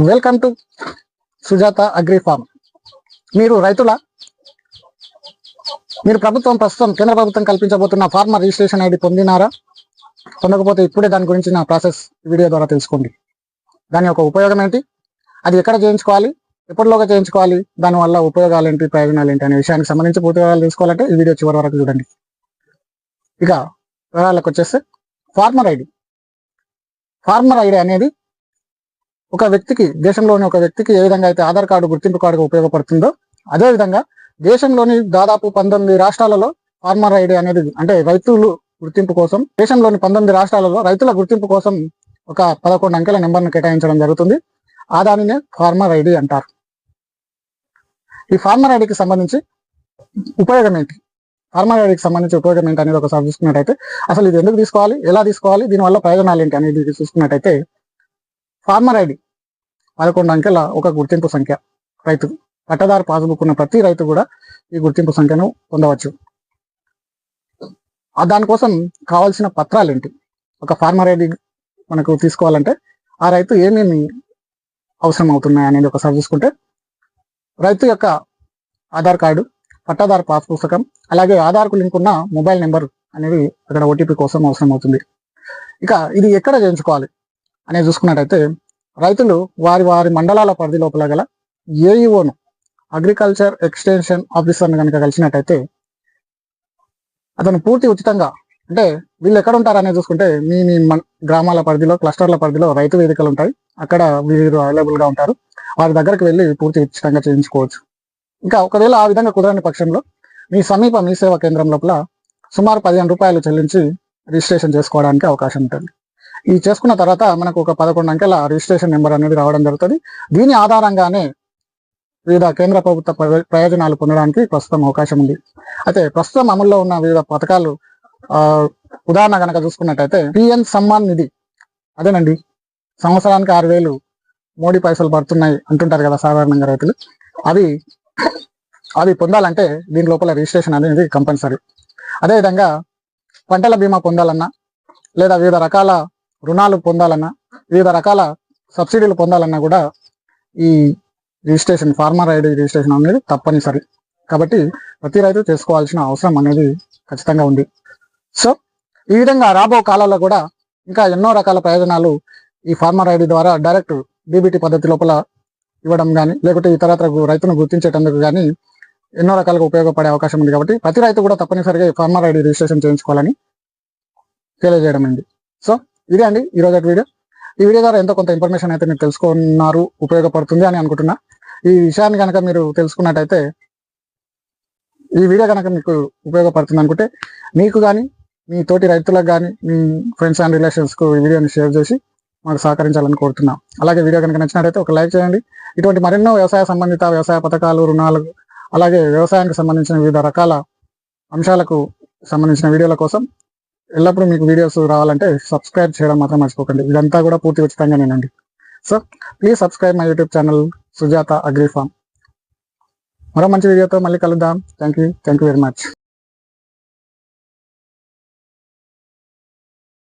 Welcome to Sujatha agri farm. మీరు రైతుల మీరు ప్రస్తుతం కేంద్ర ప్రభుత్వం కల్పించబోతున్న ఫార్మర్ రిజిస్ట్రేషన్ ఐడి పొందినారా? పొందకపోతే ఇప్పుడే దాని గురించి నా ప్రాసెస్ వీడియో ద్వారా తెలుసుకోండి. దాని యొక్క ఉపయోగం ఏంటి, అది ఎక్కడ చేయించుకోవాలి, ఎప్పటిలోగా చేయించుకోవాలి, దానివల్ల ఉపయోగాలు ఏంటి, ప్రయోజనాలు ఏంటి అనే విషయానికి సంబంధించి పూర్తి వివరాలు తెలుసుకోవాలంటే ఈ వీడియో చివరి వరకు చూడండి. ఇక వివరాలకు వచ్చేస్తే ఫార్మర్ ఐడి అనేది ఒక వ్యక్తికి, దేశంలోని ఒక వ్యక్తికి ఏ విధంగా అయితే ఆధార్ కార్డు గుర్తింపు కార్డుగా ఉపయోగపడుతుందో అదేవిధంగా దేశంలోని దాదాపు 19 రాష్ట్రాలలో ఫార్మర్ ఐడి అనేది, అంటే రైతులు గుర్తింపు కోసం, దేశంలోని 19 రాష్ట్రాలలో రైతుల గుర్తింపు కోసం ఒక 11 అంకెల నెంబర్ను కేటాయించడం జరుగుతుంది. ఆ దానినే ఫార్మర్ ఐడి అంటారు. ఈ ఫార్మర్ ఐడికి సంబంధించి ఉపయోగం ఏంటి, అనేది ఒకసారి చూసుకున్నట్టయితే అసలు ఇది ఎందుకు తీసుకోవాలి, ఎలా తీసుకోవాలి, దీనివల్ల ప్రయోజనాలు ఏంటి అనేది చూసుకున్నట్టయితే ఫార్మర్ ఐడి 11 అంకెల ఒక గుర్తింపు సంఖ్య. రైతు పట్టదారు పాస్బుక్ ఉన్న ప్రతి రైతు కూడా ఈ గుర్తింపు సంఖ్యను పొందవచ్చు. దానికోసం కావాల్సిన పత్రాలు ఏంటి, ఒక ఫార్మర్ ఐడి మనకు తీసుకోవాలంటే ఆ రైతు ఏమేమి అవసరం అవుతున్నాయి అనేది ఒకసారి చూసుకుంటే, రైతు యొక్క ఆధార్ కార్డు, పట్టాదారు పాస్ పుస్తకం, అలాగే ఆధార్కు లింక్ ఉన్న మొబైల్ నెంబర్ అనేది అక్కడ ఓటీపీ కోసం అవసరం అవుతుంది. ఇక ఇది ఎక్కడ చేయించుకోవాలి అనేది చూసుకున్నట్టయితే రైతులు వారి మండలాల పరిధి లోపల గల ఏఈఓను, అగ్రికల్చర్ ఎక్స్టెన్షన్ ఆఫీసర్ని కనుక కలిసినట్టయితే అతను పూర్తి ఉచితంగా, అంటే వీళ్ళు ఎక్కడ ఉంటారు అనేది చూసుకుంటే మీ గ్రామాల పరిధిలో, క్లస్టర్ల పరిధిలో రైతు వేదికలు ఉంటాయి. అక్కడ వీరు అవైలబుల్గా ఉంటారు. వారి దగ్గరికి వెళ్ళి పూర్తి ఉచితంగా చేయించుకోవచ్చు. ఇంకా ఒకవేళ ఆ విధంగా కుదరని పక్షంలో మీ సమీప మీ సేవా కేంద్రం లోపల సుమారు 15 రూపాయలు చెల్లించి రిజిస్ట్రేషన్ చేసుకోవడానికి అవకాశం ఉంటుంది. ఇది చేసుకున్న తర్వాత మనకు ఒక 11 అంకెల రిజిస్ట్రేషన్ నెంబర్ అనేది రావడం జరుగుతుంది. దీని ఆధారంగానే వివిధ కేంద్ర ప్రభుత్వ ప్రయోజనాలు పొందడానికి ప్రస్తుతం అవకాశం ఉంది. అయితే ప్రస్తుతం అమల్లో ఉన్న వివిధ పథకాలు, ఉదాహరణ కనుక చూసుకున్నట్టయితే పిఎం సమ్మాన్ నిధి, అదేనండి, సంవత్సరానికి 6,000 మోడీ పైసలు పడుతున్నాయి అంటుంటారు కదా సాధారణంగా రైతులు. అవి పొందాలంటే దీని లోపల రిజిస్ట్రేషన్ అనేది కంపల్సరీ. అదేవిధంగా పంటల బీమా పొందాలన్నా, లేదా వివిధ రకాల రుణాలు పొందాలన్నా, వివిధ రకాల సబ్సిడీలు పొందాలన్నా కూడా ఈ రిజిస్ట్రేషన్, ఫార్మర్ ఐడి రిజిస్ట్రేషన్ అనేది తప్పనిసరి. కాబట్టి ప్రతి రైతు చేసుకోవాల్సిన అవసరం అనేది ఖచ్చితంగా ఉంది. సో ఈ విధంగా రాబో కాలాల్లో కూడా ఇంకా ఎన్నో రకాల ప్రయోజనాలు ఈ ఫార్మర్ ఐడి ద్వారా డైరెక్ట్ డీబీటీ పద్ధతి లోపల ఇవ్వడం కానీ, లేకపోతే ఇతరత్ర రైతును గుర్తించేటందుకు కానీ ఎన్నో రకాలుగా ఉపయోగపడే అవకాశం ఉంది. కాబట్టి ప్రతి రైతు కూడా తప్పనిసరిగా ఈ ఫార్మర్ ఐడి రిజిస్ట్రేషన్ చేయించుకోవాలని తెలియజేయడం అండి. సో ఇదే అండి ఈరోజు వీడియో. ఈ వీడియో ద్వారా ఎంతో కొంత ఇన్ఫర్మేషన్ అయితే మీరు తెలుసుకున్నారు, ఉపయోగపడుతుంది అని అనుకుంటున్నా. ఈ విషయాన్ని కనుక మీరు తెలుసుకున్నట్టయితే, ఈ వీడియో కనుక మీకు ఉపయోగపడుతుంది అనుకుంటే మీకు కానీ, మీ తోటి రైతులకు కానీ, మీ ఫ్రెండ్స్ అండ్ రిలేషన్స్కు ఈ వీడియోని షేర్ చేసి మాకు సహకరించాలని కోరుతున్నాం. అలాగే వీడియో కనుక నచ్చినట్టయితే ఒక లైక్ చేయండి. ఇటువంటి మరెన్నో వ్యవసాయ సంబంధిత వ్యవసాయ పథకాలు, రుణాలు, అలాగే వ్యవసాయానికి సంబంధించిన వివిధ రకాల అంశాలకు సంబంధించిన వీడియోల కోసం ఎల్లప్పుడూ మీకు వీడియోస్ రావాలంటే సబ్స్క్రైబ్ చేయడం మాత్రం మర్చిపోకండి. ఇదంతా కూడా పూర్తి ఉచితంగానేనండి. So please subscribe my YouTube channel Sujatha agri farm. మరో మంచి వీడియోతో మళ్ళీ కలుద్దాం. Thank you very much.